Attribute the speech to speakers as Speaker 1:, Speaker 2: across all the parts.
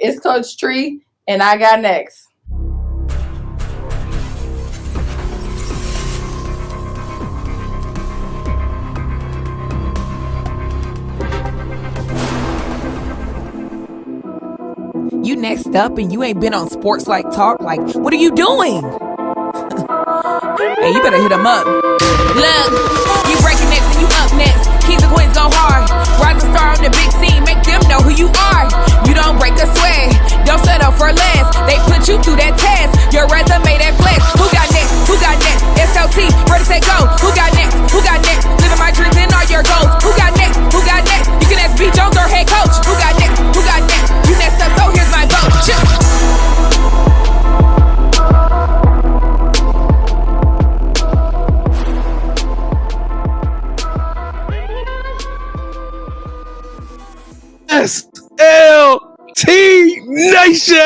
Speaker 1: It's Coach Tree, and I got next.
Speaker 2: You next up and you ain't been on SportsLifeTalk. Like, what are you doing? Hey, you better hit him up. Look, you breaking next and you up next. Kings and queens go hard. Rising star on the big scene, make them know who you are. You don't break a sweat, don't settle for less. They put you through that test, your resume that flex. Who got next? Who got next? SLT, ready, set, go. Who got next? Who got next? Living my dreams and all your goals. Who got next? Who got next? You can ask B. Jones or head coach. Who got next? Who got next? You next up, so here's my vote. Chill.
Speaker 3: SLT Nation!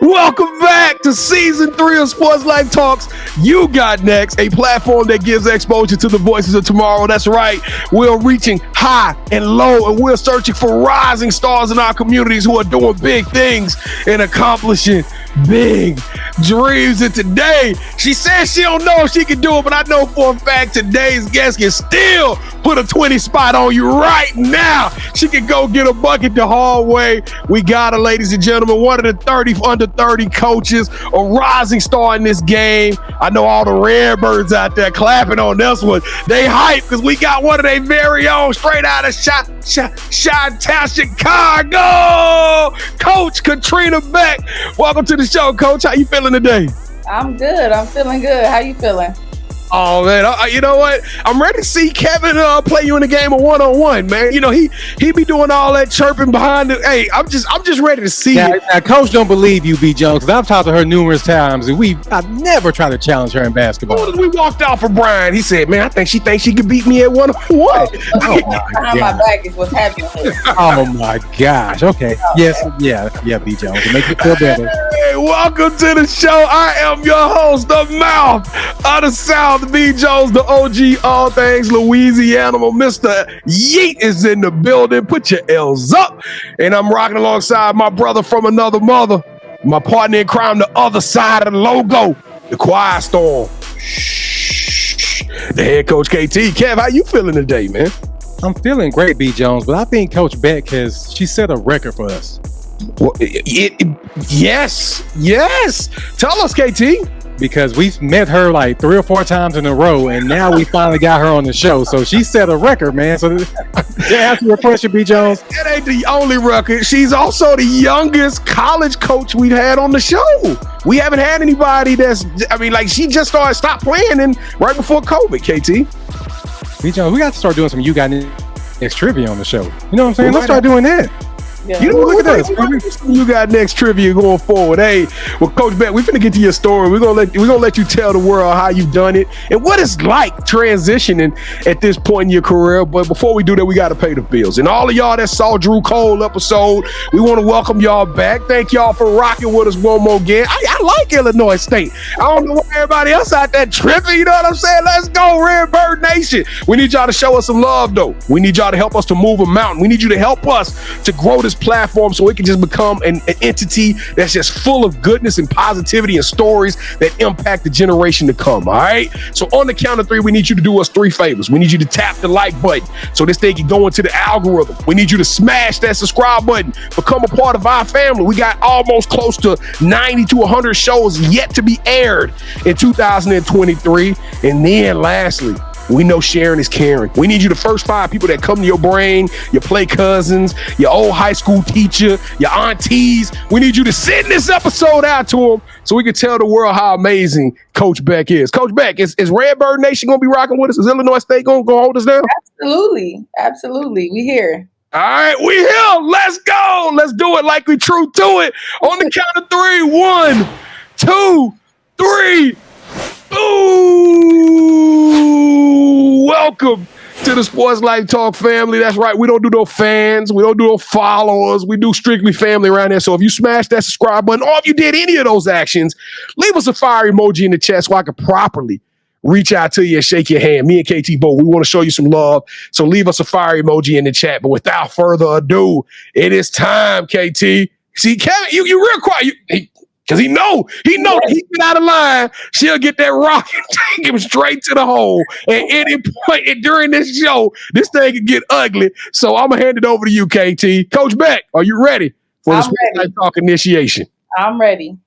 Speaker 3: Welcome back to Season 3 of Sports Life Talks. You got next, a platform that gives exposure to the voices of tomorrow. That's right. We're reaching high and low, and we're searching for rising stars in our communities who are doing big things and accomplishing big dreams. And today, she says she don't know if she can do it, but I know for a fact today's guest can still put a 20 spot on you right now. She can go get a bucket the hard way. We got her, ladies and gentlemen, one of the 30 under 30 coaches, a rising star in this game. I know all the Redbirds out there clapping on this one. They hype because we got one of their very own straight out of Chi-Town, Chicago, Coach Katrina Beck. Welcome to the show, Coach. How you feeling today?
Speaker 1: I'm good. I'm feeling good. How you feeling?
Speaker 3: Oh man, you know what? I'm ready to see Kevin play you in a game of one-on-one, man. You know he be doing all that chirping behind it. Hey, I'm just ready to see it.
Speaker 4: Now, Coach don't believe you, B. Jones, because I've talked to her numerous times, and I've never tried to challenge her in basketball.
Speaker 3: As we walked out for Brian, he said, "Man, I think she thinks she could beat me at one-on-one."
Speaker 1: Behind my back is what's happening here.
Speaker 4: Oh my gosh. Okay. Yes. Yeah. B. Jones. To make you feel better.
Speaker 3: Hey, welcome to the show. I am your host, the mouth of the South, B. Jones, the OG, all things Louisiana. Mr. Yeet is in the building. Put your L's up. And I'm rocking alongside my brother from another mother, my partner in crime, the other side of the logo, the Quiet Storm. Shh. The head coach, KT. Kev, how you feeling today, man?
Speaker 4: I'm feeling great, B. Jones, but I think Coach Beck she set a record for us.
Speaker 3: Well, yes. Tell us, KT.
Speaker 4: Because we've met her like 3 or 4 times in a row, and now we finally got her on the show. So she set a record, man. So to answer your question, B. Jones.
Speaker 3: That ain't the only record. She's also the youngest college coach we've had on the show. We haven't had anybody she just stopped playing right before COVID, KT.
Speaker 4: B. Jones, we got to start doing some You Got Next trivia on the show. You know what I'm saying? Let's start doing that.
Speaker 1: Yeah.
Speaker 3: You know, look at this. You got next trivia going forward. Hey, well, Coach Beck, we're finna get to your story. We're gonna let you tell the world how you've done it and what it's like transitioning at this point in your career. But before we do that, we gotta pay the bills. And all of y'all that saw Drew Cole episode, we want to welcome y'all back. Thank y'all for rocking with us one more again. I like Illinois State. I don't know why everybody else out there tripping. You know what I'm saying? Let's go, Redbirdnation. We need y'all to show us some love, though. We need y'all to help us to move a mountain. We need you to help us to grow this platform so it can just become an entity that's just full of goodness and positivity and stories that impact the generation to come. All right. So on the count of 3, we need you to do us 3 favors. We need you to tap the like button so this thing can go into the algorithm. We need you to smash that subscribe button, become a part of our family. We got almost close to 90 to 100 shows yet to be aired in 2023. And then lastly, we know sharing is caring. We need you, the first 5 people that come to your brain, your play cousins, your old high school teacher, your aunties. We need you to send this episode out to them so we can tell the world how amazing Coach Beck is. Coach Beck, is Redbird Nation going to be rocking with us? Is Illinois State going to hold us down?
Speaker 1: Absolutely. We here.
Speaker 3: All right, we here. Let's go. Let's do it like we true to it. On the count of 3. 1, 2, 3. Ooh, welcome to the Sports Life Talk family. That's right. We don't do no fans. We don't do no followers. We do strictly family around here. So if you smash that subscribe button or if you did any of those actions, leave us a fire emoji in the chat so I can properly reach out to you and shake your hand. Me and KT both, we want to show you some love. So leave us a fire emoji in the chat. But without further ado, it is time, KT. See, Kevin, you real quiet. Because he know he get out of line, she'll get that rock and take him straight to the hole. At any point during this show, this thing can get ugly. So I'm going to hand it over to you, KT. Coach Beck, are you ready for the SportsLifeTalk initiation?
Speaker 1: I'm ready.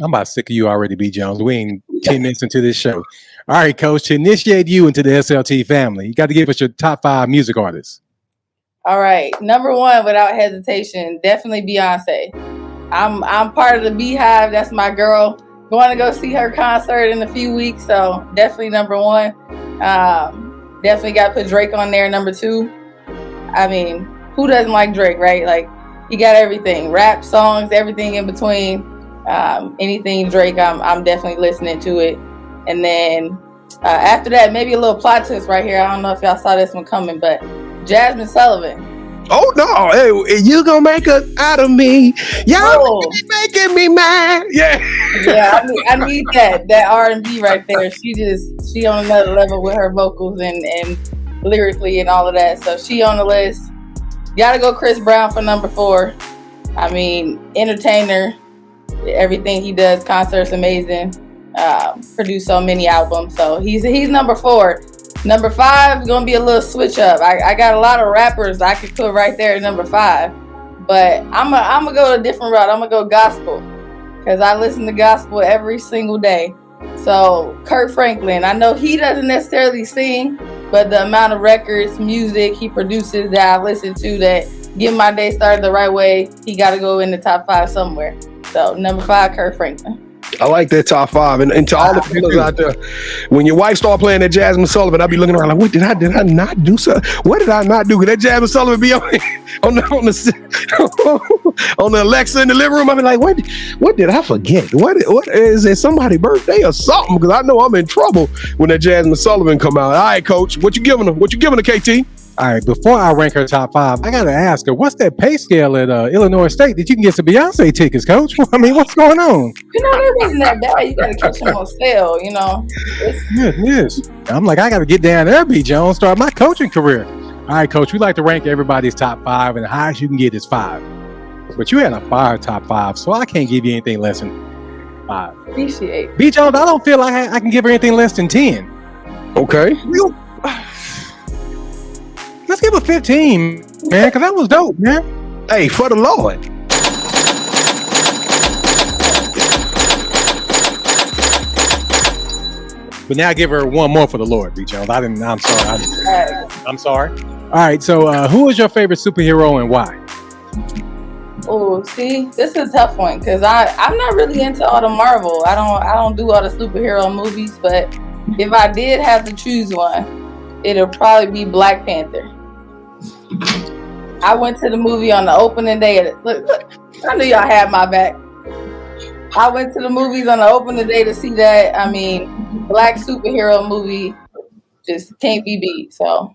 Speaker 4: I'm about sick of you already, B. Jones. We ain't 10 minutes into this show. All right, Coach, to initiate you into the SLT family, you got to give us your top 5 music artists.
Speaker 1: All right. Number 1, without hesitation, definitely Beyonce. I'm part of the Beehive. That's my girl. Going to go see her concert in a few weeks. So definitely number 1. Definitely got to put Drake on there. Number 2. I mean, who doesn't like Drake, right? Like, he got everything. Rap, songs, everything in between. Anything Drake, I'm definitely listening to it. And then after that, maybe a little plot twist right here. I don't know if y'all saw this one coming, but Jasmine Sullivan.
Speaker 3: Oh no! Hey, you gonna make us out of me? Y'all making me mad? Yeah.
Speaker 1: Yeah, I need that R&B right there. She on another level with her vocals and lyrically and all of that. So she on the list. Gotta go Chris Brown for number 4. I mean, entertainer. Everything he does, concerts amazing. Produced so many albums. So he's number 4. Number 5 is gonna be a little switch up. I got a lot of rappers I could put right there at number 5, but I'm gonna go a different route. I'm gonna go gospel because I listen to gospel every single day. So Kirk Franklin, I know he doesn't necessarily sing, but the amount of records, music he produces that I listen to that get my day started the right way, he got to go in the top 5 somewhere. So number 5, Kirk Franklin.
Speaker 3: I like that top 5. And to all the fellas out there, when your wife start playing that Jasmine Sullivan, I'll be looking around like, what did I not do? What did I not do? Could that Jasmine Sullivan be on the Alexa in the living room? I'll be like, what did I forget? What is it, somebody's birthday or something? Because I know I'm in trouble when that Jasmine Sullivan come out. All right, Coach, what you giving her? What you giving her, KT?
Speaker 4: All right, before I rank her top 5, I got to ask her, what's that pay scale at Illinois State that you can get some Beyonce tickets, Coach? I mean, what's going on?
Speaker 1: That wasn't that bad. You got to catch them on sale,
Speaker 4: Yes. I'm like, I got to get down there, B. Jones, start my coaching career. All right, Coach, we like to rank everybody's top 5, and the highest you can get is 5. But you had a fire top 5, so I can't give you anything less than 5.
Speaker 1: Appreciate.
Speaker 4: B. Jones, I don't feel like I can give her anything less than 10.
Speaker 3: Okay.
Speaker 4: Let's give her 15, man, because that was dope, man.
Speaker 3: Hey, for the Lord.
Speaker 4: But now give her one more for the Lord, B. Jones. I'm sorry. I'm sorry. All right, so who is your favorite superhero and why?
Speaker 1: Oh, see, this is a tough one because I'm not really into all the Marvel. I don't do all the superhero movies, but if I did have to choose one, it'll probably be Black Panther. I went to the movie on the opening day. Look, I knew y'all had my back. I went to the movies on the opening day to see that. I mean, Black superhero movie just can't be beat. So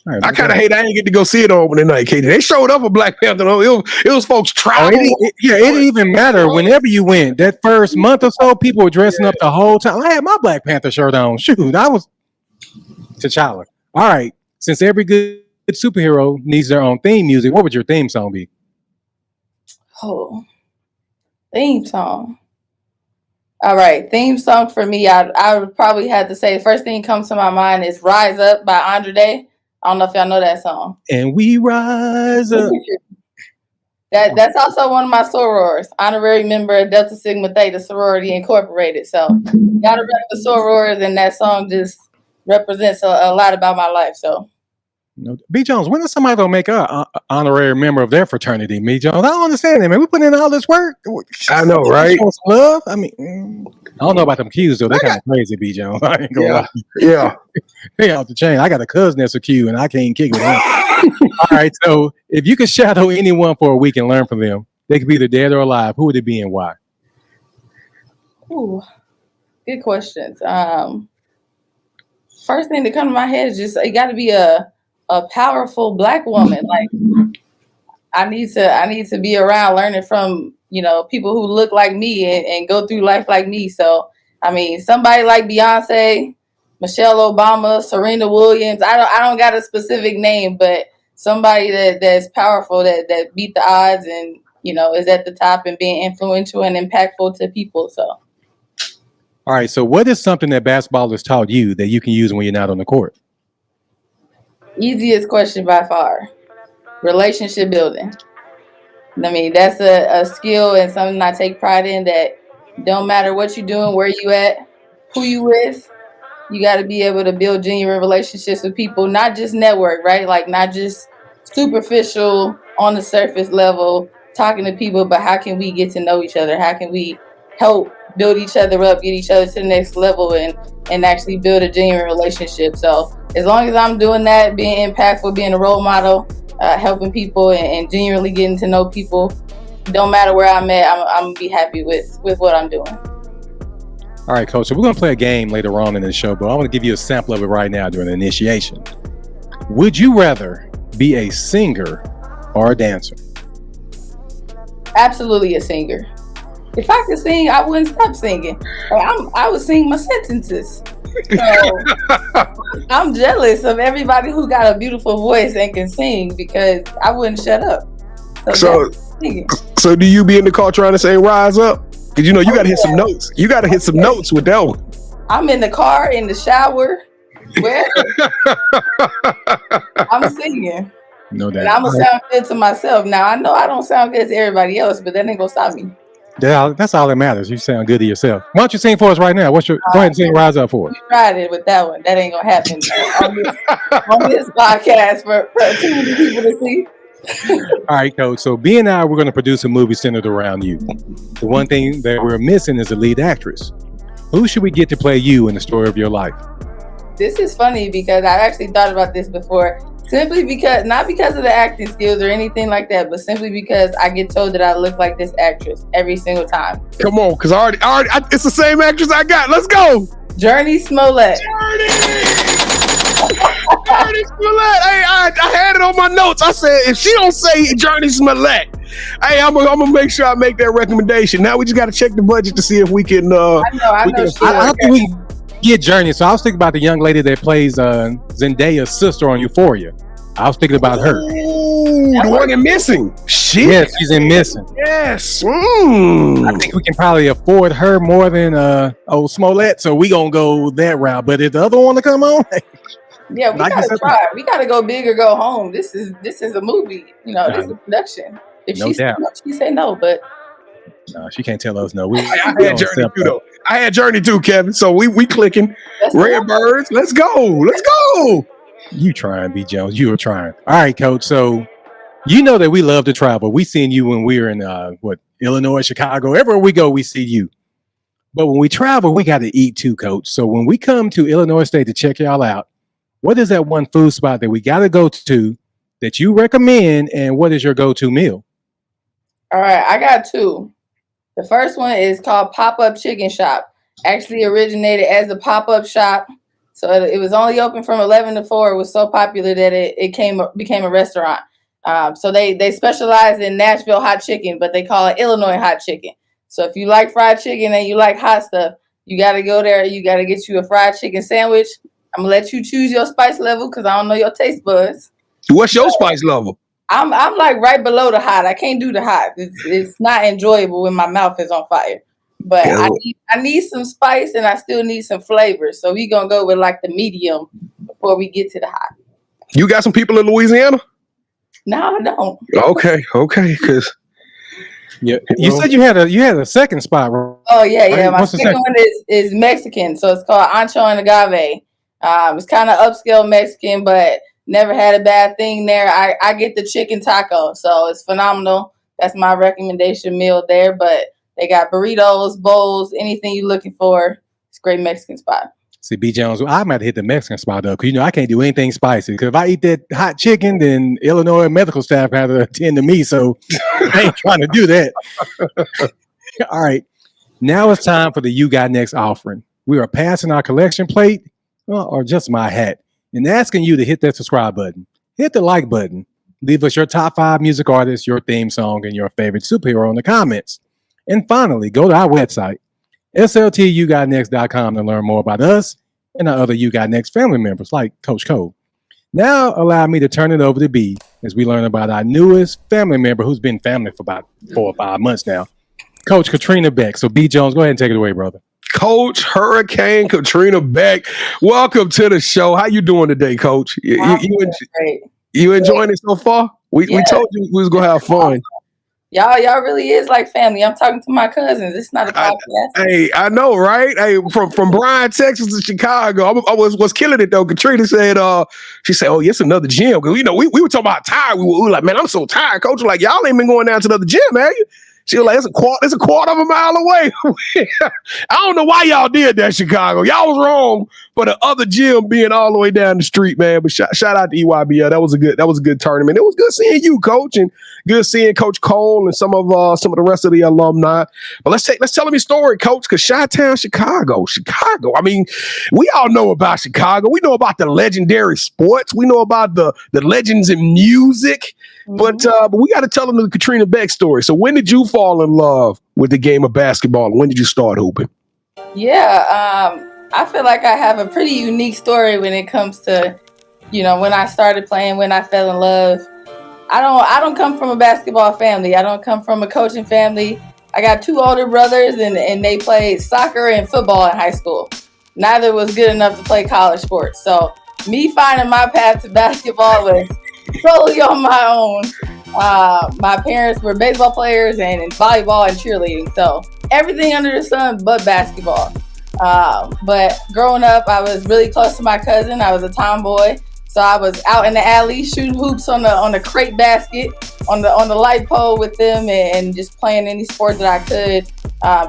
Speaker 3: right, I kind of hate I didn't get to go see it on opening night, Katie. They showed up for Black Panther. It was folks traveling.
Speaker 4: It didn't even matter. Whenever you went, that first month or so, people were dressing up the whole time. I had my Black Panther shirt on. Shoot, I was T'Challa. All right, since every good superhero needs their own theme music, what would your theme song be?
Speaker 1: Oh, theme song. All right, theme song for me, I would probably have to say the first thing that comes to my mind is Rise Up by Andre Day. I don't know if y'all know that song.
Speaker 4: And we rise up.
Speaker 1: That's also one of my sorors. Honorary member of Delta Sigma Theta Sorority Incorporated. So gotta rep the sorors, and that song just represents a lot about my life. So
Speaker 4: B. Jones, when is somebody gonna make an honorary member of their fraternity? B. Jones, I don't understand that, man. We put in all this work.
Speaker 3: I know, right?
Speaker 4: Love. I mean, I don't know about them Qs though. They're kind of crazy, B. Jones. I ain't gonna lie.
Speaker 3: Yeah.
Speaker 4: They off the chain. I got a cousin that's a Q, and I can't kick with him. All right. So, if you could shadow anyone for a week and learn from them, they could be either dead or alive. Who would it be and why?
Speaker 1: Ooh, good questions. First thing that comes to my head is just it got to be a powerful Black woman. Like I need to be around learning from people who look like me and go through life like me. So I mean, somebody like Beyonce, Michelle Obama, Serena Williams. I don't got a specific name, but somebody that's powerful, that beat the odds, and is at the top and being influential and impactful to people. So,
Speaker 4: All right. So, what is something that basketball has taught you that you can use when you're not on the court?
Speaker 1: easiest question by far: relationship building. I mean, that's a skill and something I take pride in. That don't matter what you're doing, where you at, who you with. You got to be able to build genuine relationships with people, not just network, right? Like not just superficial on the surface level talking to people, but how can we get to know each other? How can we help build each other up, get each other to the next level, and actually build a genuine relationship? So as long as I'm doing that, being impactful, being a role model, helping people and genuinely getting to know people, don't matter where I'm at, I'm gonna be happy with what I'm doing.
Speaker 4: All right, Coach. So we're going to play a game later on in the show, but I want to give you a sample of it right now during the initiation. Would you rather be a singer or a dancer?
Speaker 1: Absolutely a singer. If I could sing, I wouldn't stop singing. I would sing my sentences. So I'm jealous of everybody who got a beautiful voice and can sing because I wouldn't shut up.
Speaker 3: So do you be in the car trying to say "Rise Up"? Because you got to hit some notes. You got to hit some notes with that one.
Speaker 1: I'm in the car, in the shower, wherever. I'm singing.
Speaker 4: No doubt.
Speaker 1: And I'm going to sound good to myself. Now, I know I don't sound good to everybody else, but that ain't going to stop me.
Speaker 4: Yeah, that's all that matters. You sound good to yourself. Why don't you sing for us right now? Go ahead and sing "Rise Up" for us.
Speaker 1: We tried it with that one. That ain't going to happen on this podcast for too many people to see.
Speaker 4: All right, Coach. So being now, we're going to produce a movie centered around you. The one thing that we're missing is the lead actress. Who should we get to play you in the story of your life?
Speaker 1: This is funny because I've actually thought about this before. Simply because, not because of the acting skills or anything like that, but simply because I get told that I look like this actress every single time.
Speaker 3: Come on, because it's the same actress I got. Let's go.
Speaker 1: Jurnee Smollett.
Speaker 3: Jurnee Smollett. Hey, I had it on my notes. I said, if she don't say Jurnee Smollett, hey, I'm gonna make sure I make that recommendation. Now we just got to check the budget to see if we can.
Speaker 1: I know.
Speaker 4: I think we can get Jurnee. So I was thinking about the young lady that plays Zendaya's sister on Euphoria. I was thinking about her.
Speaker 3: Ooh, the one in Missing. Shit.
Speaker 4: Yes, she's in Missing.
Speaker 3: Yes.
Speaker 4: I think we can probably afford her more than old Smollett, so we gonna go that route. But if the other one to come on,
Speaker 1: yeah, we gotta try. We gotta go big or go home. This is a movie. This is a production. If
Speaker 4: no doubt.
Speaker 1: She say no, but
Speaker 4: no, she can't tell us no.
Speaker 3: I had Jurnee too, though. I had Jurnee too, Kevin. So we clicking. Redbirds. Let's go. Let's go.
Speaker 4: You trying, B. Jones. You were trying. All right, Coach. So you know that we love to travel. We seen you when we were in Illinois, Chicago. Everywhere we go, we see you. But when we travel, we got to eat too, Coach. So when we come to Illinois State to check y'all out, what is that one food spot that we got to go to that you recommend, and what is your go-to meal?
Speaker 1: All right, I got two. The first one is called Pop-Up Chicken Shop. Actually originated as a pop-up shop. So it was only open from 11 to 4. It was so popular that it became a restaurant. So they specialize in Nashville hot chicken, but they call it Illinois hot chicken. So if you like fried chicken and you like hot stuff, you got to go there. You got to get you a fried chicken sandwich. I'm going to let you choose your spice level because I don't know your taste buds.
Speaker 3: What's your spice level?
Speaker 1: I'm like right below the hot. I can't do the hot. It's not enjoyable when my mouth is on fire. But I need some spice and I still need some flavor. So we gonna go with like the medium before we get to the hot.
Speaker 3: You got some people in Louisiana?
Speaker 1: No, I don't.
Speaker 3: Okay. Cause
Speaker 4: yeah, you said you had a second spot. Right?
Speaker 1: Oh yeah. My second one is Mexican, so it's called Ancho and Agave. It's kind of upscale Mexican, but never had a bad thing there. I get the chicken taco, so it's phenomenal. That's my recommendation meal there. But they got burritos, bowls, anything you're looking for. It's a great Mexican spot.
Speaker 4: See, B. Jones, I might hit the Mexican spot though, because I can't do anything spicy. Because if I eat that hot chicken, then Illinois medical staff have to attend to me. So I ain't trying to do that. All right, now it's time for the You Got Next offering. We are passing our collection plate, or just my hat, and asking you to hit that subscribe button, hit the like button, leave us your top 5 music artists, your theme song, and your favorite superhero in the comments. And finally, go to our website, sltyouGotnext.com to learn more about us and our other You Got Next family members like Coach Cole. Now allow me to turn it over to B as we learn about our newest family member who's been family for about 4 or 5 months now, Coach Katrina Beck. So B Jones, go ahead and take it away, brother.
Speaker 3: Coach Hurricane Katrina Beck, welcome to the show. How you doing today, Coach? You enjoying it so far? We told you we was gonna have fun.
Speaker 1: Y'all really is like family. I'm talking to my cousins. It's not a podcast.
Speaker 3: I know, right? Hey, from Bryan, Texas to Chicago. I was killing it though. Katrina said, she said, "Oh, yes, another gym." Because we were talking about tired. We were like, "Man, I'm so tired." Coach was like, "Y'all ain't been going down to another gym, man." She was like, it's a quarter of a mile away. I don't know why y'all did that, Chicago. Y'all was wrong for the other gym being all the way down the street, man. But shout out to EYBL. That was a good tournament. It was good seeing you, Coach, and good seeing Coach Cole and some of the rest of the alumni. But let's tell them your story, Coach, because Chi-Town, Chicago. I mean, we all know about Chicago. We know about the legendary sports. We know about the legends in music. But we got to tell them the Katrina Beck story. So when did you fall in love with the game of basketball? When did you start hooping?
Speaker 1: Yeah, I feel like I have a pretty unique story when it comes to, when I started playing, when I fell in love. I don't come from a basketball family. I don't come from a coaching family. I got 2 older brothers, and they played soccer and football in high school. Neither was good enough to play college sports. So me finding my path to basketball was solely on my own. My parents were baseball players and in volleyball and cheerleading, so everything under the sun but basketball. But growing up, I was really close to my cousin. I was a tomboy, so I was out in the alley shooting hoops on the crate basket, on the light pole with them, and just playing any sport that I could.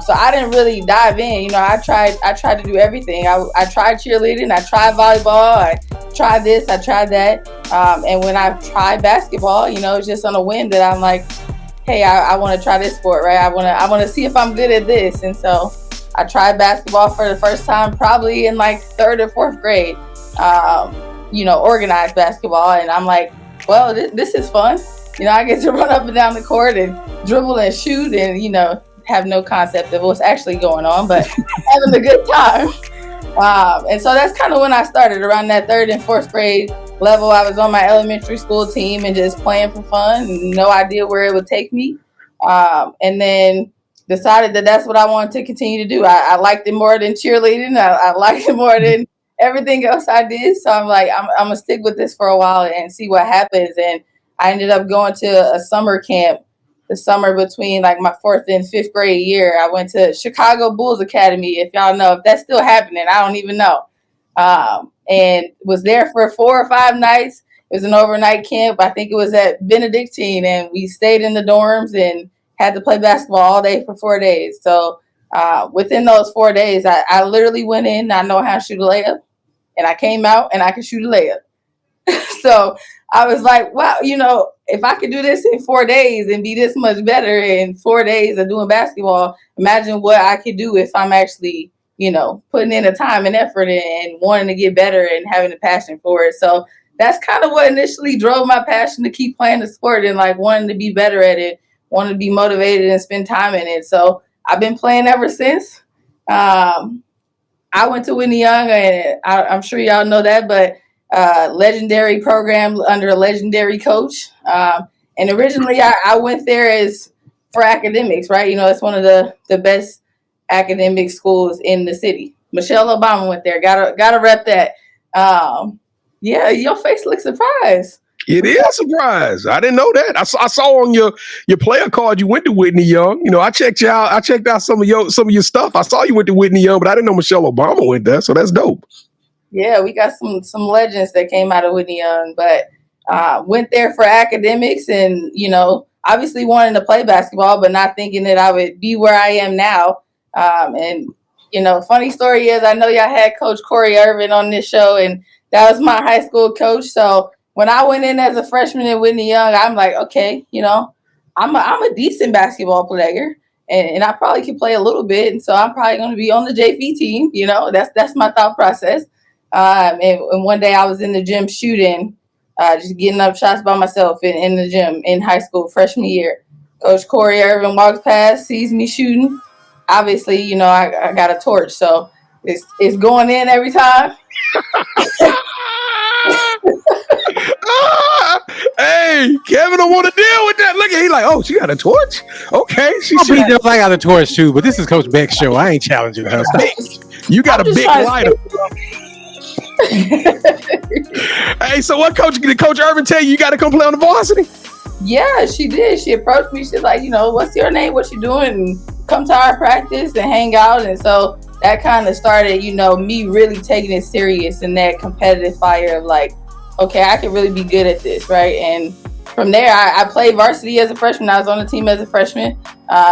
Speaker 1: So I didn't really dive in. I tried to do everything. I tried cheerleading. I tried volleyball. I tried this. I tried that. And when I tried basketball, it's just on a whim that I'm like, hey, I want to try this sport, right? I want to see if I'm good at this. And so I tried basketball for the first time, probably in like 3rd or 4th grade. Organized basketball, and I'm like, well, this is fun. I get to run up and down the court and dribble and shoot, and have no concept of what's actually going on, but having a good time. And so that's kind of when I started, around that 3rd and 4th grade level. I was on my elementary school team and just playing for fun, no idea where it would take me. And then decided that that's what I wanted to continue to do. I liked it more than cheerleading. I liked it more than everything else I did. So I'm like, I'm going to stick with this for a while and see what happens. And I ended up going to a summer camp the summer between like my 4th and 5th grade year. I went to Chicago Bulls Academy. If y'all know, if that's still happening, I don't even know. And was there for 4 or 5 nights. It was an overnight camp. I think it was at Benedictine, and we stayed in the dorms and had to play basketball all day for 4 days. So within those 4 days, I literally went in. I know how to shoot a layup, and I came out and I could shoot a layup. So I was like, wow, if I could do this in 4 days and be this much better in 4 days of doing basketball, imagine what I could do if I'm actually, putting in the time and effort and wanting to get better and having a passion for it. So that's kind of what initially drove my passion to keep playing the sport and like wanting to be better at it, wanting to be motivated and spend time in it. So I've been playing ever since. I went to Whitney Young, and I'm sure y'all know that, but legendary program under a legendary coach. And originally I went there as for academics, right? It's one of the best academic schools in the city. Michelle Obama went there. Gotta rep that. Yeah, your face looks surprised.
Speaker 3: It is a surprise. I didn't know that. I saw on your player card you went to Whitney Young. I checked you out. I checked out some of your stuff. I saw you went to Whitney Young, but I didn't know Michelle Obama went there. So that's dope.
Speaker 1: Yeah, we got some legends that came out of Whitney Young, but went there for academics and, obviously wanting to play basketball, but not thinking that I would be where I am now. And funny story is, I know y'all had Coach Corey Irvin on this show, and that was my high school coach. So when I went in as a freshman at Whitney Young, I'm like, okay, I'm a decent basketball player, and I probably could play a little bit, and so I'm probably going to be on the JV team. That's my thought process. And one day I was in the gym shooting, just getting up shots by myself in the gym in high school freshman year. Coach Corey Irvin walks past, sees me shooting, obviously, you know, I got a torch, so it's going in every time.
Speaker 3: Hey, Kevin don't want to deal with that. Look at he like, oh, she got a torch. Okay,
Speaker 4: I got a torch too, but this is Coach Beck's show. I ain't challenging her.
Speaker 3: You got a big lighter. Hey, so what did Coach Irvin tell you? You got to come play on the varsity?
Speaker 1: Yeah, she did. She approached me. She's like, you know, what's your name? What you doing? And come to our practice and hang out. And so that kind of started, you know, me really taking it serious and that competitive fire of like, okay, I can really be good at this, right? And from there, I played varsity as a freshman. I was on the team as a freshman.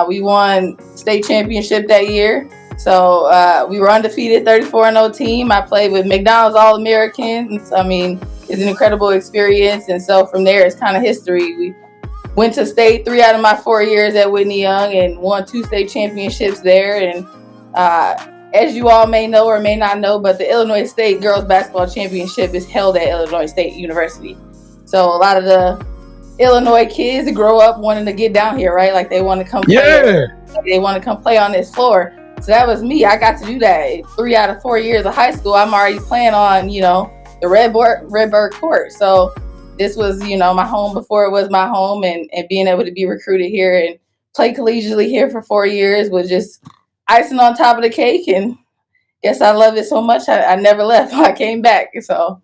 Speaker 1: We won state championship that year. So we were undefeated, 34-0 team. I played with McNeill's All-Americans. I mean, it's an incredible experience. And so from there, it's kind of history. We went to state 3 out of my 4 years at Whitney Young and won 2 state championships there. And as you all may know or may not know, but the Illinois State Girls Basketball Championship is held at Illinois State University. So a lot of the Illinois kids grow up wanting to get down here, right? Like they want to come play.
Speaker 3: Yeah.
Speaker 1: They want to come play on this floor. So that was me. I got to do that. 3 out of 4 years of high school, I'm already playing on, you know, the Redbird court. So this was, you know, my home before it was my home, and being able to be recruited here and play collegiately here for 4 years was just icing on top of the cake. And yes, I love it so much. I never left. I came back. So.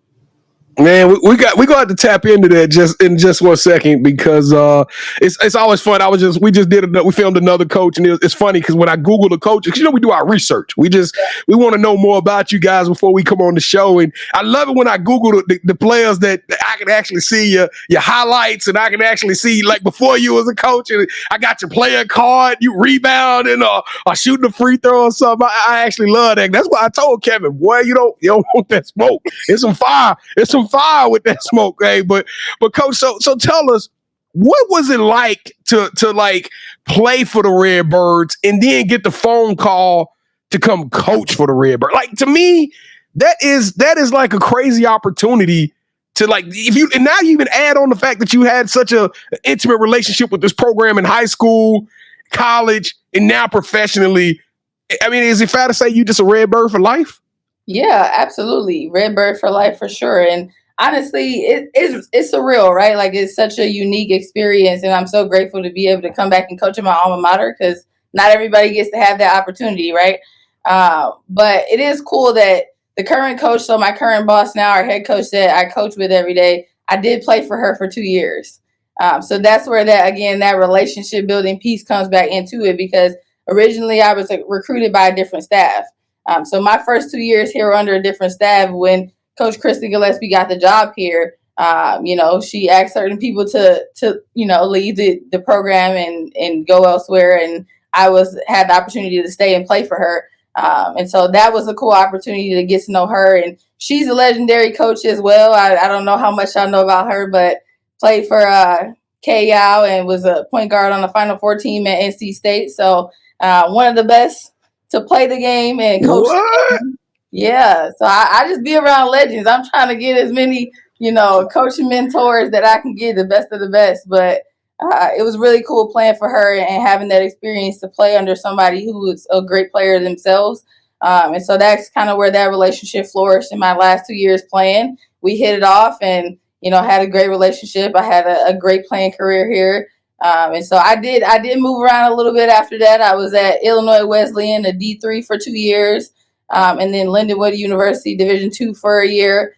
Speaker 3: Man, we got to have to tap into that just 1 second because it's always fun. We filmed another coach, and it's funny because when I Google the coach, you know, we do our research. We want to know more about you guys before we come on the show, and I love it when I Google the players that I can actually see your highlights, and I can actually see like before you was a coach, and I got your player card, you rebound and or shooting a free throw or something. I actually love that. That's why I told Kevin, boy, you don't want that smoke. It's some fire. It's some fire with that smoke, hey. But coach, so tell us, what was it like to like play for the Redbirds and then get the phone call to come coach for the Redbirds? Like, to me, that is like a crazy opportunity to like, and now you even add on the fact that you had such a intimate relationship with this program in high school, college, and now professionally. I mean, is it fair to say you just a Redbird for life?
Speaker 1: Yeah, absolutely. Redbird for life for sure. And honestly, it's surreal, right? Like, it's such a unique experience, and I'm so grateful to be able to come back and coach in my alma mater because not everybody gets to have that opportunity, right? But it is cool that the current coach, so my current boss now, our head coach that I coach with every day, I did play for her for 2 years. So that's where that relationship building piece comes back into it, because originally I was recruited by a different staff. So my first 2 years here were under a different staff. When Coach Kristen Gillespie got the job here, you know, she asked certain people to you know, leave the program and go elsewhere. And I had the opportunity to stay and play for her. And so that was a cool opportunity to get to know her. And she's a legendary coach as well. I don't know how much y'all know about her, but played for 𝐥𝐤𝐤 and was a point guard on the Final Four team at NC State. So one of the best to play the game and coach. Yeah. So I just be around legends. I'm trying to get as many, you know, coaching mentors that I can get, the best of the best. But it was really cool playing for her and having that experience to play under somebody who is a great player themselves. And so that's kind of where that relationship flourished in my last 2 years playing. We hit it off and, you know, had a great relationship. I had a great playing career here. And so I did move around a little bit after that. I was at Illinois Wesleyan, a D3 for 2 years. And then Lindenwood University, Division II for a year,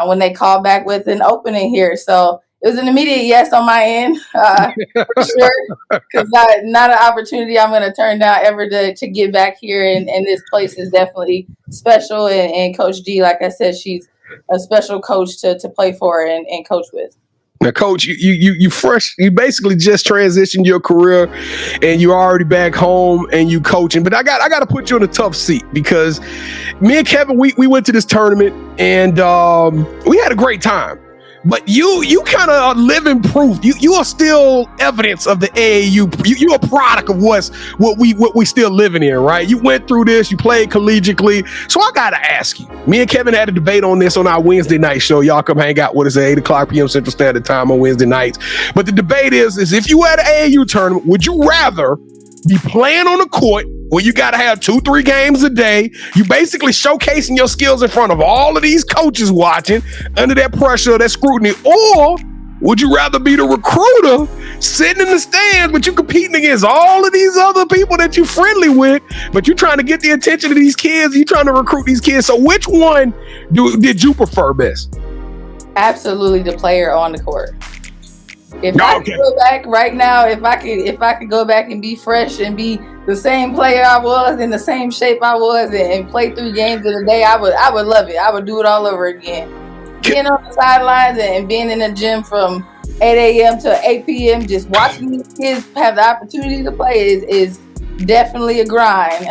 Speaker 1: when they called back with an opening here. So it was an immediate yes on my end, for sure, because not an opportunity I'm going to turn down ever to get back here. And this place is definitely special. And Coach G, like I said, she's a special coach to play for and coach with.
Speaker 3: Now, Coach, you basically just transitioned your career and you're already back home and you coaching. But I got to put you in a tough seat because me and Kevin, we went to this tournament and we had a great time. But you kind of are living proof. You are still evidence of the AAU. You're a product of what we still living in, right? You went through this. You played collegiately. So I gotta ask you. Me and Kevin had a debate on this on our Wednesday night show. Y'all come hang out with us at 8:00 p.m. Central Standard Time on Wednesday nights. But the debate is if you were at an AAU tournament, would you rather be playing on the court where you got to have 2-3 games a day. You basically showcasing your skills in front of all of these coaches watching under that pressure, that scrutiny? Or would you rather be the recruiter sitting in the stands, but you competing against all of these other people that you friendly with, but you trying to get the attention of these kids, you trying to recruit these kids? So which one did you prefer best?
Speaker 1: Absolutely the player on the court. If I could go back right now, if I could go back and be fresh and be the same player I was, in the same shape I was, and play 3 games in a day, I would love it. I would do it all over again. Being on the sidelines and being in the gym from 8 a.m. to 8 p.m. just watching these kids have the opportunity to play is definitely a grind.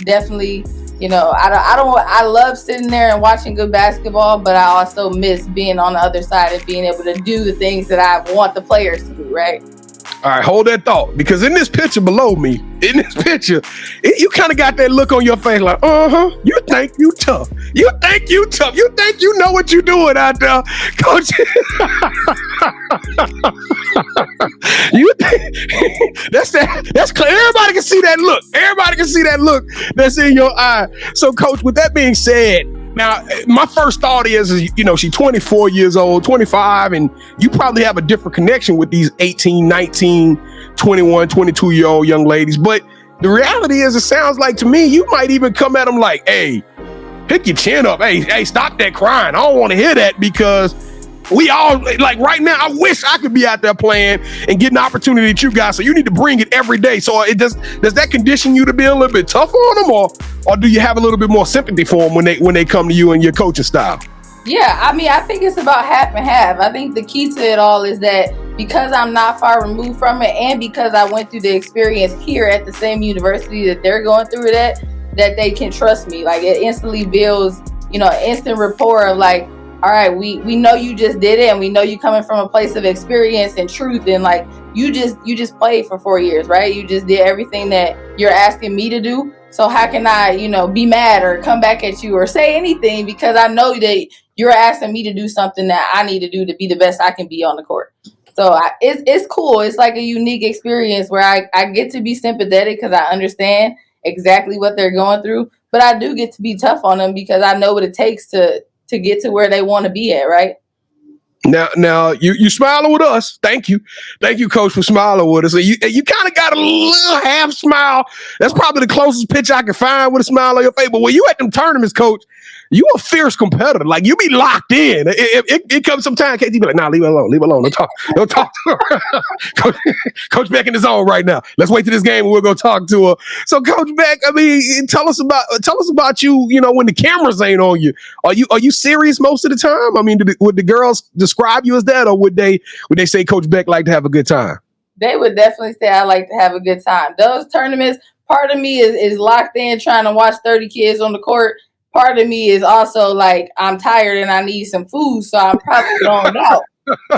Speaker 1: Definitely, I love sitting there and watching good basketball, but I also miss being on the other side and being able to do the things that I want the players to do, right?
Speaker 3: All right, hold that thought, because in this picture below me, you kind of got that look on your face like, you think you tough. You think you tough. You think you know what you're doing out there, coach. You think that's clear. Everybody can see that look. Everybody can see that look that's in your eye. So, coach, with that being said, now, my first thought is, she's 24 years old, 25, and you probably have a different connection with these 18, 19, 21, 22-year-old young ladies. But the reality is, it sounds like to me, you might even come at them like, hey, pick your chin up. Hey, stop that crying. I don't want to hear that, because we all, like right now, I wish I could be out there playing and getting the opportunity that you got. So you need to bring it every day. So does that condition you to be a little bit tougher on them, or do you have a little bit more sympathy for them when they come to you and your coaching style?
Speaker 1: Yeah, I think it's about half and half. I think the key to it all is that because I'm not far removed from it, and because I went through the experience here at the same university that they're going through it at, that they can trust me. Like, it instantly builds, instant rapport of like, all right, we know you just did it, and we know you coming from a place of experience and truth, and like you just played for 4 years, right? You just did everything that you're asking me to do. So how can I, be mad or come back at you or say anything, because I know that you're asking me to do something that I need to do to be the best I can be on the court. So it's cool. It's like a unique experience where I get to be sympathetic because I understand exactly what they're going through, but I do get to be tough on them because I know what it takes to get to where they want to be at, right?
Speaker 3: Now you smiling with us. Thank you, coach, for smiling with us. You kind of got a little half smile. That's probably the closest picture I can find with a smile on your face. But when you at them tournaments, coach, you a fierce competitor. Like, you be locked in. It comes sometime, KT be like, nah, leave it alone. Don't talk to her. Coach Beck in the zone right now. Let's wait till this game and we'll go talk to her. So, Coach Beck, tell us about you. When the cameras ain't on you, are you serious most of the time? Would the girls describe you as that, or would they say Coach Beck like to have a good time?
Speaker 1: They would definitely say I like to have a good time. Those tournaments, part of me is locked in trying to watch 30 kids on the court. Part of me is also like, I'm tired and I need some food, so I'm probably going out.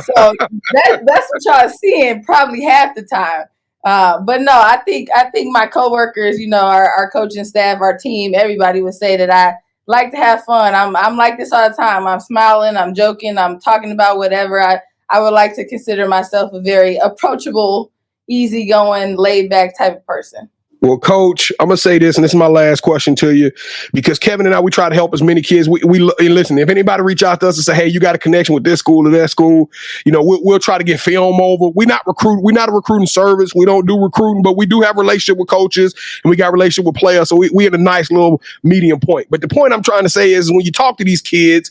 Speaker 1: So that's what y'all seeing probably half the time. But no, I think my coworkers, our coaching staff, our team, everybody would say that I like to have fun. I'm like this all the time. I'm smiling, I'm joking, I'm talking about whatever. I would like to consider myself a very approachable, easygoing, laid back type of person.
Speaker 3: Well, Coach, I'm going to say this, and this is my last question to you, because Kevin and I, we try to help as many kids. We listen, if anybody reach out to us and say, hey, you got a connection with this school or that school, we'll try to get film over. We're not a recruiting service. We don't do recruiting, but we do have a relationship with coaches, and we got a relationship with players. So we in a nice little medium point. But the point I'm trying to say is, when you talk to these kids,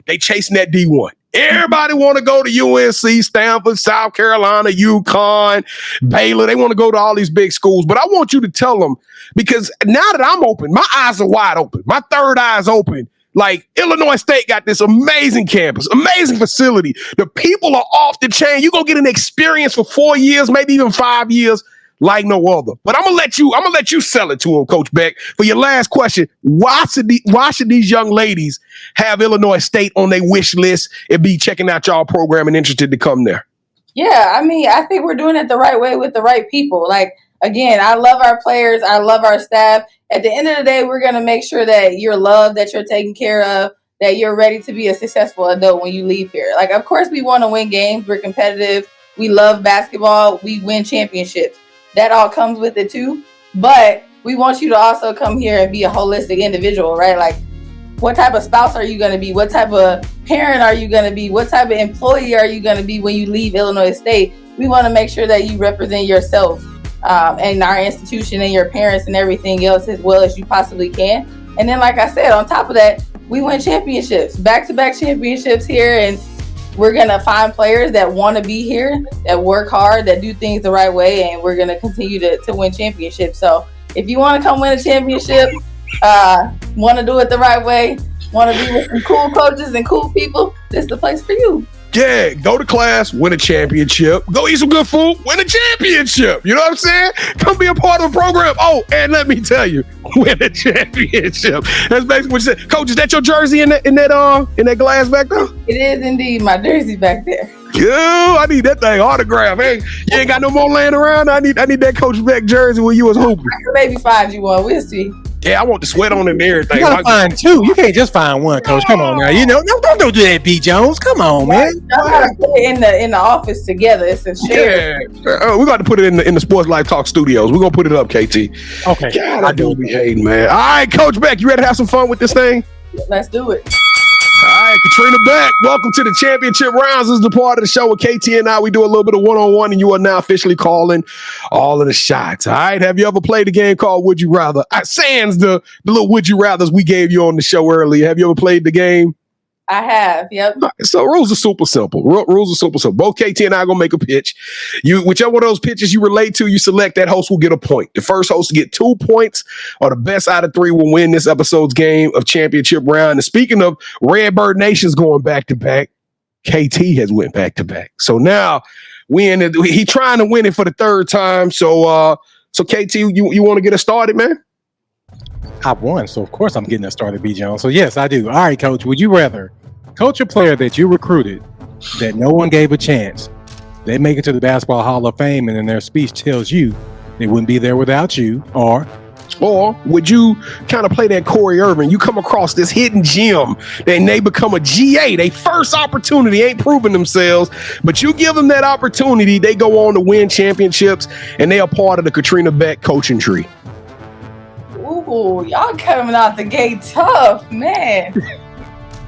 Speaker 3: they chasing that D1. Everybody want to go to UNC, Stanford, South Carolina, UConn, Baylor. They want to go to all these big schools. But I want you to tell them, because now that I'm open, my eyes are wide open. My third eye is open. Like, Illinois State got this amazing campus, amazing facility. The people are off the chain. You're going to get an experience for 4 years, maybe even 5 years, like no other. But I'm gonna let you sell it to them, Coach Beck. For your last question, why should these young ladies have Illinois State on their wish list and be checking out y'all program and interested to come there?
Speaker 1: Yeah, I think we're doing it the right way with the right people. Like, again, I love our players, I love our staff. At the end of the day, we're gonna make sure that you're loved, that you're taken care of, that you're ready to be a successful adult when you leave here. Like, of course, we want to win games. We're competitive. We love basketball. We win championships. that all comes with it too. But we want you to also come here and be a holistic individual, right? Like, what type of spouse are you going to be? What type of parent are you going to be? What type of employee are you going to be when you leave Illinois State? We want to make sure that you represent yourself and our institution and your parents and everything else as well as you possibly can. And then, like I said, on top of that, we win championships, back-to-back championships here. And we're going to find players that want to be here, that work hard, that do things the right way. And we're going to continue to win championships. So if you want to come win a championship, want to do it the right way, want to be with some cool coaches and cool people, this is the place for you.
Speaker 3: Yeah, go to class, win a championship. Go eat some good food, win a championship. You know what I'm saying? Come be a part of the program. Oh, and let me tell you, win a championship. That's basically what you said. Coach, is that your jersey in that glass back there?
Speaker 1: It is indeed my jersey back there.
Speaker 3: Yeah, I need that thing autographed. Hey, you ain't got no more laying around. I need that Coach Beck jersey when you was hooping.
Speaker 1: I can maybe find you one. We'll see.
Speaker 3: Yeah, I want the sweat on it and everything.
Speaker 4: You gotta find two. You can't just find one, Coach. Come on now. Don't do that, B. Jones. Come on, man.
Speaker 1: Y'all gotta put it in the office together. It's a share.
Speaker 3: Yeah, we got to put it in the Sports Life Talk studios. We're gonna put it up, KT.
Speaker 4: Okay.
Speaker 3: God, I do be hating, man. All right, Coach Beck, you ready to have some fun with this thing?
Speaker 1: Let's do it.
Speaker 3: All right, Katrina Beck, welcome to the championship rounds. This is the part of the show with KT and I. We do a little bit of one-on-one, and you are now officially calling all of the shots. All right, have you ever played a game called Would You Rather? Sans the little Would You Rathers we gave you on the show earlier. Have you ever played the game?
Speaker 1: I have, yep.
Speaker 3: So rules are super simple. Rules are super simple. Both KT and I are going to make a pitch. Whichever one of those pitches you relate to, you select, that host will get a point. The first host to get 2 points or the best out of 3 will win this episode's game of championship round. And speaking of Redbirdnation's going back-to-back, KT has went back-to-back. So now he's trying to win it for the third time. So KT, you want to get us started, man?
Speaker 4: I won, so of course I'm getting that started, B. Jones. So yes, I do. All right, Coach, would you rather coach a player that you recruited that no one gave a chance? They make it to the Basketball Hall of Fame, and then their speech tells you they wouldn't be there without you, or would you kind of play that Corey Irvin? You come across this hidden gem, and they become a GA. They first opportunity, ain't proving themselves, but you give them that opportunity, they go on to win championships, and they are part of the Katrina Beck coaching tree.
Speaker 1: Ooh, y'all coming out the gate tough, man.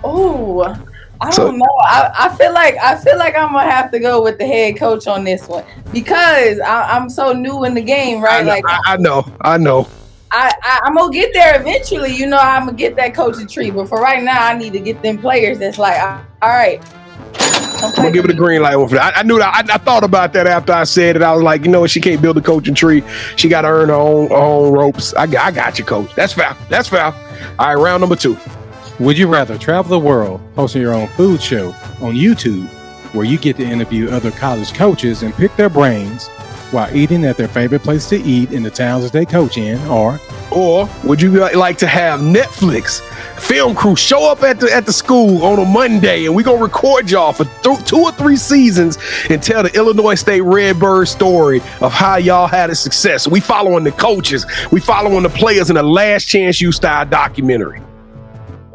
Speaker 1: Ooh, I don't know. I feel like I'm gonna have to go with the head coach on this one because I'm so new in the game, right?
Speaker 3: I know.
Speaker 1: I'm gonna get there eventually. You know, I'm gonna get that coaching tree, but for right now, I need to get them players that's like, all right.
Speaker 3: I'm gonna give it a green light for that. I knew that. I thought about that after I said it. I was like, you know what? She can't build a coaching tree. She got to earn her own ropes. I got you, Coach. That's foul. All right, round number 2.
Speaker 4: Would you rather travel the world hosting your own food show on YouTube, where you get to interview other college coaches and pick their brains while eating at their favorite place to eat in the towns that they coach in, or
Speaker 3: would you like to have Netflix film crew show up at the school on a Monday, and we're gonna record y'all for 2 or 3 seasons and tell the Illinois State Redbird story of how y'all had a success? We following the coaches, we following the players in a Last Chance U style documentary.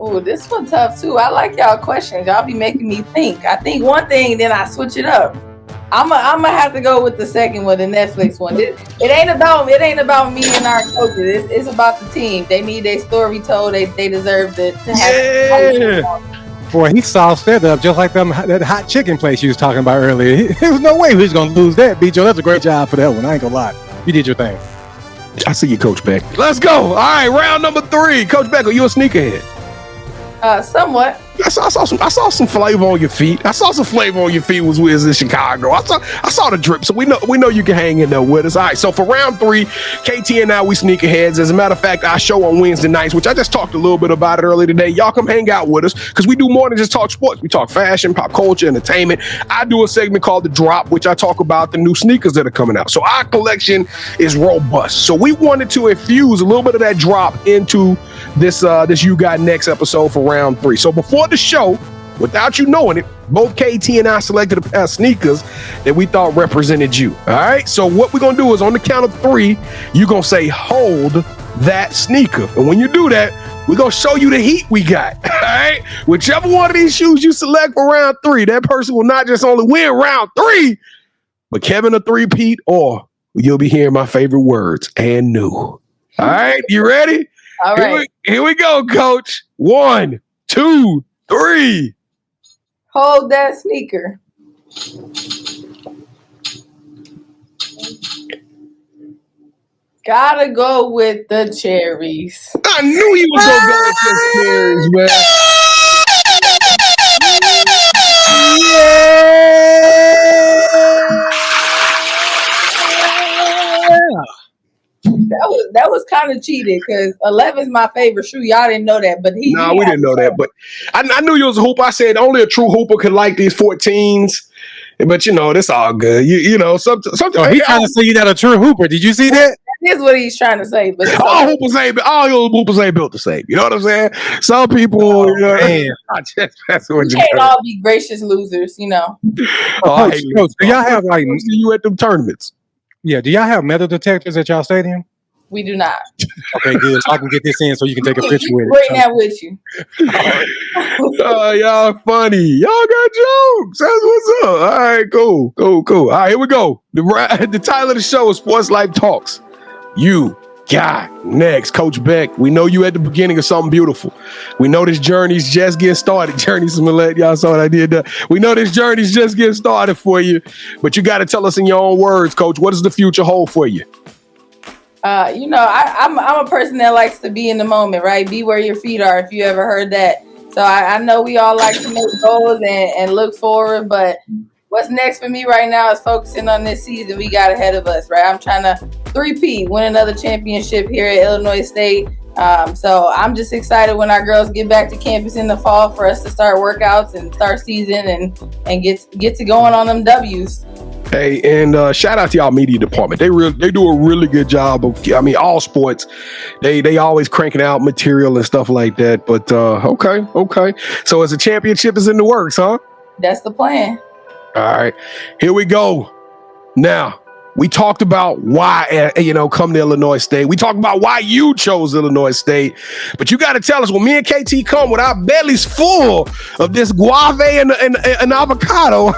Speaker 1: Oh, this one tough too. I like y'all questions. Y'all be making me think. I think one thing, then I switch it up. I'm gonna have to go with the second one, the Netflix one. It ain't about me and our coaches. It's about the team. They need their story told. They deserve to have.
Speaker 4: Boy, he sauced that up just like that hot chicken place you was talking about earlier. There was no way he was gonna lose that, B-Joe. That's a great job for that one. I ain't gonna lie. You did your thing.
Speaker 3: I see you, Coach Beck. Let's go. All right, round number 3. Coach Beck, are you a sneakerhead?
Speaker 1: Somewhat.
Speaker 3: I saw some flavor on your feet. I saw some flavor on your feet was in Chicago. I saw the drip, so we know you can hang in there with us. All right, so for round 3, KT and I, we sneakerheads. As a matter of fact, our show on Wednesday nights, which I just talked a little bit about it earlier today. Y'all come hang out with us because we do more than just talk sports. We talk fashion, pop culture, entertainment. I do a segment called The Drop, which I talk about the new sneakers that are coming out. So our collection is robust. So we wanted to infuse a little bit of that drop into this You Got Next episode for round 3. So before the show, without you knowing it, both KT and I selected a pair of sneakers that we thought represented you. All right. So what we're going to do is on the count of 3, you're going to say, hold that sneaker. And when you do that, we're going to show you the heat we got. All right. Whichever one of these shoes you select for round 3, that person will not just only win round 3, but Kevin a 3-peat or you'll be hearing my favorite words and new. All right, you ready?
Speaker 1: All right.
Speaker 3: Here we go, Coach. 1, 2, 3.
Speaker 1: Hold that sneaker. Gotta go with the cherries.
Speaker 3: I knew you was gonna go with the cherries, man.
Speaker 1: That was kind of cheated because 11 is my favorite shoe. Y'all didn't know that, but
Speaker 3: we didn't know that. But I knew you was a hooper. I said only a true hooper could like these 14s. But that's all good. You know, something.
Speaker 4: He trying to say you're not a true hooper. Did you see that?
Speaker 1: That is what he's trying to say. But
Speaker 3: all hoopers ain't built the same. You know what I'm saying? Some people, that's what
Speaker 1: you can't all be gracious losers. You know.
Speaker 4: Coach, do y'all have like
Speaker 3: you at them tournaments?
Speaker 4: Yeah. Do y'all have metal detectors at y'all stadium?
Speaker 1: We do not.
Speaker 4: Okay, good. So I can get this in so you can take a picture with it.
Speaker 1: Bring that with you.
Speaker 3: Y'all funny. Y'all got jokes. That's what's up. All right, cool. All right, here we go. The title of the show is Sports Life Talks. You got next, Coach Beck. We know you at the beginning of something beautiful. We know this journey's just getting started. Y'all saw what I did there. We know this journey's just getting started for you, but you got to tell us in your own words, Coach. What does the future hold for you?
Speaker 1: I'm a person that likes to be in the moment, right? Be where your feet are, if you ever heard that. So I know we all like to make goals and look forward, but what's next for me right now is focusing on this season we got ahead of us, right? I'm trying to 3P, win another championship here at Illinois State. So I'm just excited when our girls get back to campus in the fall for us to start workouts and start season and get to going on them W's.
Speaker 3: Hey, and shout out to y'all media department. They do a really good job of, all sports. They always cranking out material and stuff like that. But okay. So as a championship is in the works, huh?
Speaker 1: That's the plan.
Speaker 3: All right, here we go. Now, we talked about why, come to Illinois State. We talked about why you chose Illinois State. But you got to tell us, when me and KT come with our bellies full of this guave and avocado,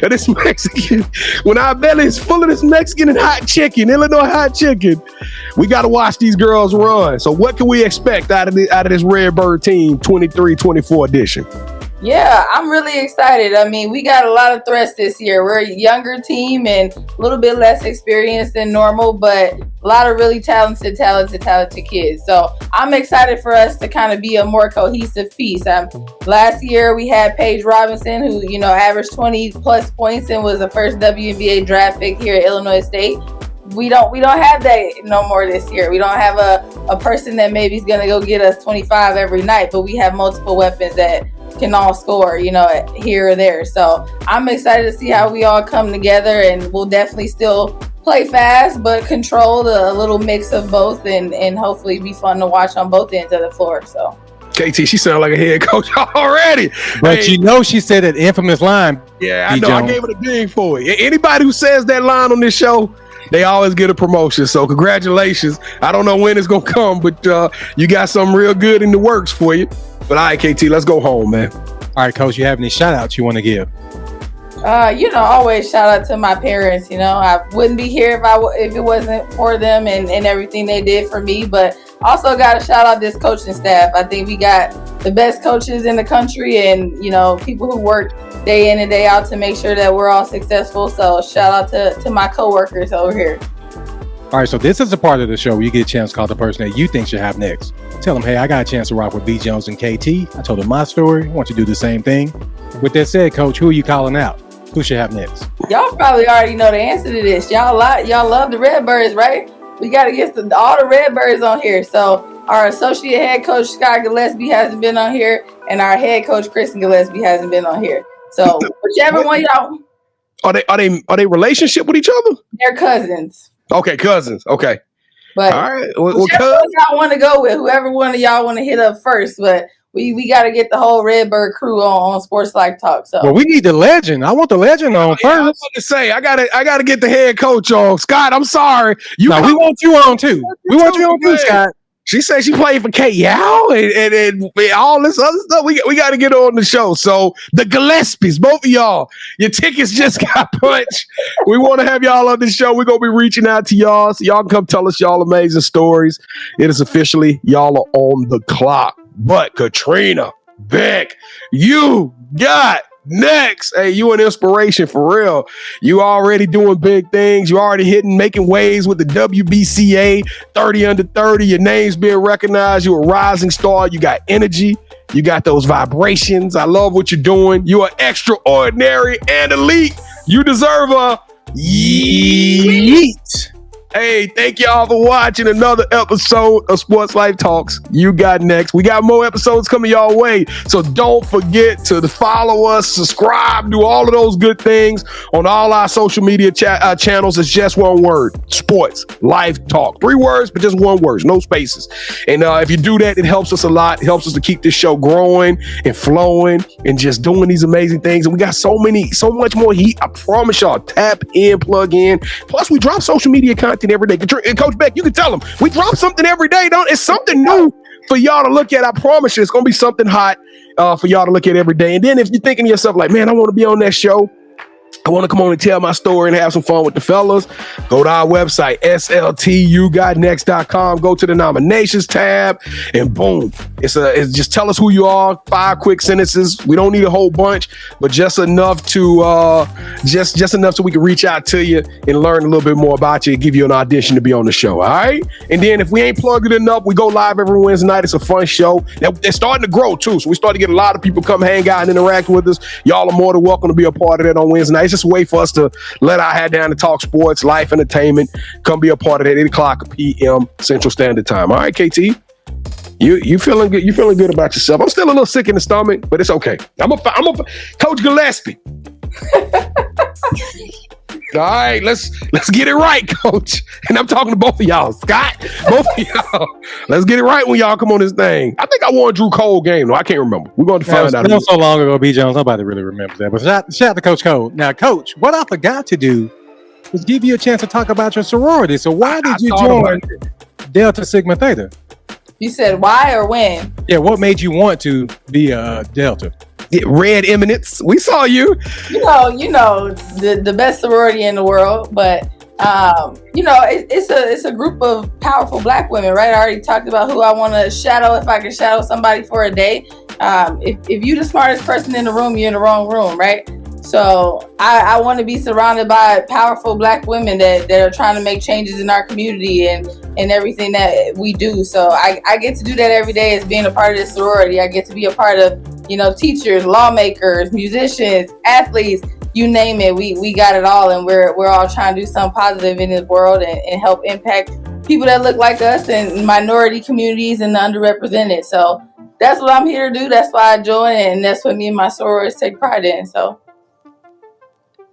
Speaker 3: and this Mexican, when our bellies full of this Mexican and hot chicken, Illinois hot chicken, we got to watch these girls run. So what can we expect out of this Redbird team 23-24 edition?
Speaker 1: Yeah, I'm really excited. I mean, we got a lot of threats this year. We're a younger team and a little bit less experienced than normal, but a lot of really talented kids. So I'm excited for us to kind of be a more cohesive piece. Last year we had Paige Robinson, who, averaged 20 plus points and was the first WNBA draft pick here at Illinois State. We don't have that no more this year. We don't have a person that maybe is going to go get us 25 every night, but we have multiple weapons that can all score, here or there. So I'm excited to see how we all come together, and we'll definitely still play fast, but control a little mix of both, and hopefully be fun to watch on both ends of the floor. So
Speaker 3: KT, she sounded like a head coach already.
Speaker 4: But she said that infamous line.
Speaker 3: Yeah, I know. I gave it a ding for it. Anybody who says that line on this show, they always get a promotion. So congratulations. I don't know when it's going to come, but you got something real good in the works for you. But all right, KT, let's go home, man.
Speaker 4: All right, Coach, you have any shout outs you want to give?
Speaker 1: Always shout out to my parents. I wouldn't be here if it wasn't for them and everything they did for me. But also got to shout out this coaching staff. I think we got the best coaches in the country, and, people who work day in and day out to make sure that we're all successful. So shout out to my coworkers over here.
Speaker 4: All right, so this is a part of the show where you get a chance to call the person that you think should have next. Tell them, hey, I got a chance to rock with B. Jones and KT. I told them my story. I want you to do the same thing. With that said, Coach, who are you calling out? Who should have next?
Speaker 1: Y'all probably already know the answer to this. Y'all love the Redbirds, right? We got to get all the Redbirds on here. So our associate head coach, Scott Gillespie, hasn't been on here, and our head coach, Kristen Gillespie, hasn't been on here. So whichever one y'all...
Speaker 3: Are they relationship with each other?
Speaker 1: They're cousins.
Speaker 3: Okay, cousins. Okay.
Speaker 1: But
Speaker 3: all right.
Speaker 1: whichever one y'all want to go with, whoever one of y'all want to hit up first. But we got to get the whole Redbird crew on Sports Life Talk. So,
Speaker 4: well, we need the legend. I want the legend on first.
Speaker 3: I was about to say, I gotta get the head coach on. Scott, I'm sorry.
Speaker 4: We want you on too. We want you on too, Scott.
Speaker 3: She said she played for 𝐥𝐢𝐤𝐤 and all this other stuff. We got to get her on the show. So the Gillespies, both of y'all, your tickets just got punched. We want to have y'all on the show. We're going to be reaching out to y'all so y'all can come tell us y'all amazing stories. It is officially y'all are on the clock. But Katrina Beck, you got next. Hey, you an inspiration for real. You already doing big things. You already making waves with the WBCA 30 under 30. Your name's being recognized. You're a rising star. You got energy. You got those vibrations. I love what you're doing. You are extraordinary and elite. You deserve a yeet. Hey, thank y'all for watching another episode of Sports Life Talks. You got next. We got more episodes coming y'all way. So don't forget to follow us, subscribe, do all of those good things on all our social media channels. It's just one word: Sports Life Talk. 3 words, but just one word, no spaces. And if you do that, it helps us a lot. It helps us to keep this show growing and flowing and just doing these amazing things. And we got so much more heat. I promise y'all, tap in, plug in. Plus, we drop social media content every day. And Coach Beck, you can tell them we drop something every day. It's something new for y'all to look at. I promise you, it's gonna be something hot for y'all to look at every day. And then if you're thinking to yourself like, man, I want to be on that show, I want to come on and tell my story and have some fun with the fellas, go to our website, yougotnext.com. Go to the nominations tab, and boom, it's just tell us who you are. 5 quick sentences. We don't need a whole bunch, but just enough to just enough so we can reach out to you and learn a little bit more about you and give you an audition to be on the show. All right. And then if we ain't plugged it enough, we go live every Wednesday night. It's a fun show. Now, it's starting to grow too, so we start to get a lot of people come hang out and interact with us. Y'all are more than welcome to be a part of that on Wednesday night. It's just a way for us to let our head down and talk sports, life, entertainment. Come be a part of that 8 o'clock p.m. Central Standard Time. All right, KT, you feeling good? You feeling good about yourself? I'm still a little sick in the stomach, but it's okay. I'm a Coach Gillespie. All right, let's get it right, Coach. And I'm talking to both of y'all, Scott. Both of y'all. Let's get it right when y'all come on this thing. I think I won Drew Cole game, though. I can't remember. We're going to find out.
Speaker 4: It was so long ago, B. Jones. Nobody really remembers that. But shout out to Coach Cole. Now, Coach, what I forgot to do was give you a chance to talk about your sorority. So why did you join Delta Sigma Theta?
Speaker 1: You said why or when?
Speaker 4: Yeah, what made you want to be a Delta?
Speaker 3: Red Eminence, we saw you.
Speaker 1: You know the best sorority in the world, but it's a group of powerful Black women, right? I already talked about who I want to shadow if I can shadow somebody for a day. If you're the smartest person in the room, you're in the wrong room, right? So I want to be surrounded by powerful Black women that are trying to make changes in our community and everything that we do. So I get to do that every day as being a part of this sorority. I get to be a part of, teachers, lawmakers, musicians, athletes, you name it. We got it all, and we're all trying to do something positive in this world and help impact people that look like us and minority communities and the underrepresented. So that's what I'm here to do. That's why I joined, and that's what me and my sorors take pride in. So.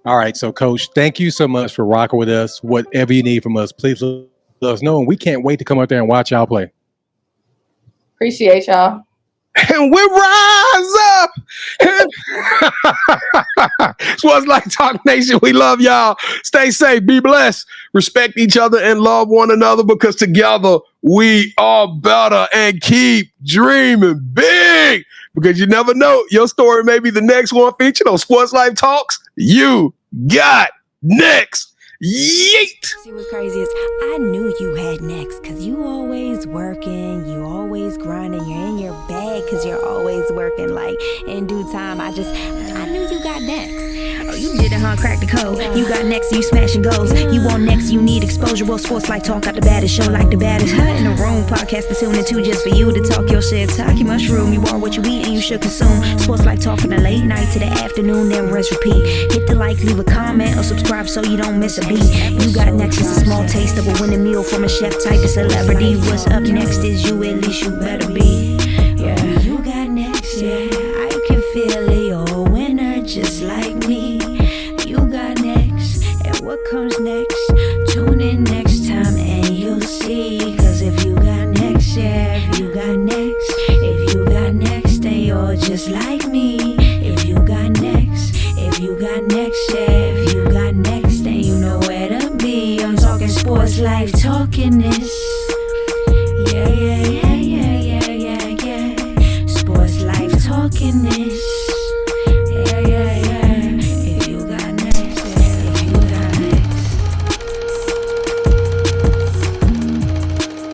Speaker 4: All right, so Coach, thank you so much for rocking with us. Whatever you need from us, please let us know, and we can't wait to come out there and watch y'all play.
Speaker 1: Appreciate y'all.
Speaker 3: And we rise up. Sports Life Talk Nation, we love y'all. Stay safe, be blessed, respect each other, and love one another, because together we are better, and keep dreaming big, because you never know, your story may be the next one featured on Sports Life Talks. You got next. Yeet.
Speaker 2: See what's crazy is I knew you had next, because you always working, you always grinding, you're in your bag because you're always working. Like in due time, I knew you got next. Oh, you did it, huh? Crack the code. You got next, you smashing goals. You want next, you need exposure. Well, Sports Life Talk got the baddest show, like the baddest in the room. Podcast to tune into just for you to talk your shit. Talk your mushroom. You are what you eat and you should consume. Sports Life Talk from the late night to the afternoon, then rest repeat. Hit the like, leave a comment, or subscribe so you don't miss a beat. You got next is a small taste of a winning meal from a chef type of celebrity. What's up next is you, at least you better be. Yeah, you got